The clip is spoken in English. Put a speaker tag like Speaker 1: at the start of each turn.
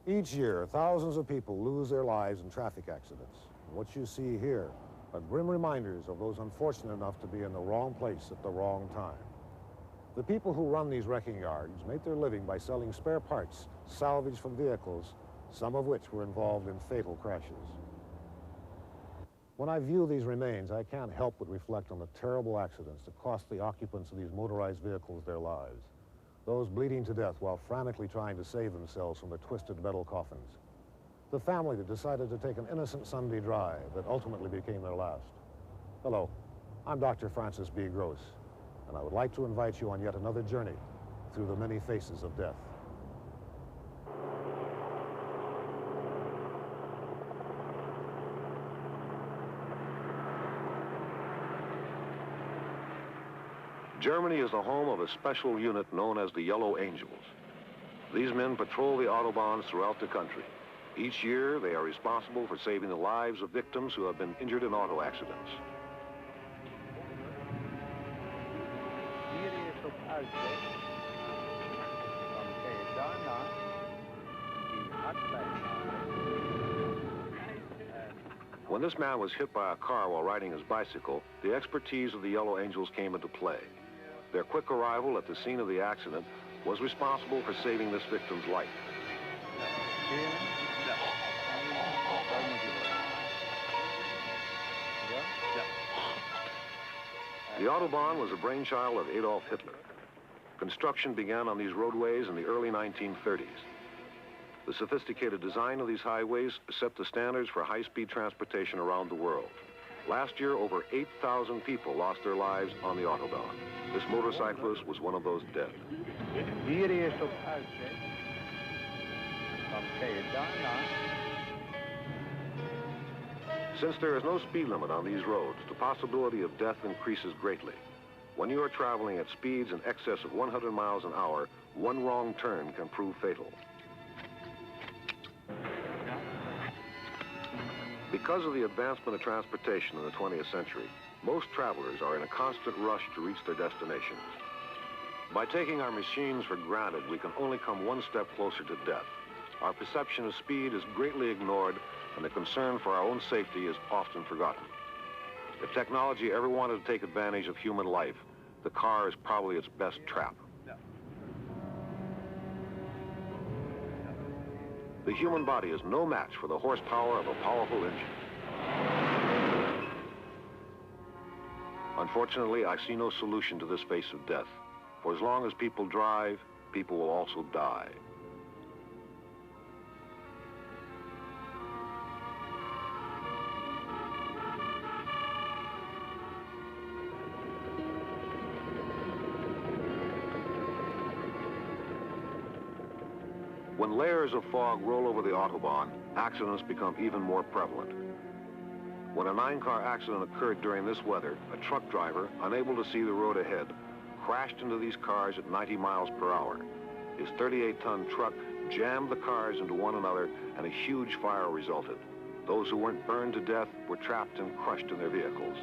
Speaker 1: Each year, thousands of people lose their lives in traffic accidents. What you see here are grim reminders of those unfortunate enough to be in the wrong place at the wrong time. The people who run these wrecking yards make their living by selling spare parts salvaged from vehicles, some of which were involved in fatal crashes. When I view these remains, I can't help but reflect on the terrible accidents that cost the occupants of these motorized vehicles their lives. Those bleeding to death while frantically trying to save themselves from the twisted metal coffins. The family that decided to take an innocent Sunday drive that ultimately became their last. Hello, I'm Dr. Francis B. Gross, and I would like to invite you on yet another journey through the many faces of death.
Speaker 2: Germany is the home of a special unit known as the Yellow Angels. These men patrol the Autobahns throughout the country. Each year, they are responsible for saving the lives of victims who have been injured in auto accidents. When this man was hit by a car while riding his bicycle, the expertise of the Yellow Angels came into play. Their quick arrival at the scene of the accident was responsible for saving this victim's life. The Autobahn was a brainchild of Adolf Hitler. Construction began on these roadways in the early 1930s. The sophisticated design of these highways set the standards for high-speed transportation around the world. Last year, over 8,000 people lost their lives on the Autobahn. This motorcyclist was one of those dead. Since there is no speed limit on these roads, the possibility of death increases greatly. When you are traveling at speeds in excess of 100 miles an hour, one wrong turn can prove fatal. Because of the advancement of transportation in the 20th century, most travelers are in a constant rush to reach their destinations. By taking our machines for granted, we can only come one step closer to death. Our perception of speed is greatly ignored, and the concern for our own safety is often forgotten. If technology ever wanted to take advantage of human life, the car is probably its best trap. The human body is no match for the horsepower of a powerful engine. Unfortunately, I see no solution to this face of death. For as long as people drive, people will also die. When layers of fog roll over the Autobahn, accidents become even more prevalent. When a 9-car accident occurred during this weather, a truck driver, unable to see the road ahead, crashed into these cars at 90 miles per hour. His 38-ton truck jammed the cars into one another, and a huge fire resulted. Those who weren't burned to death were trapped and crushed in their vehicles.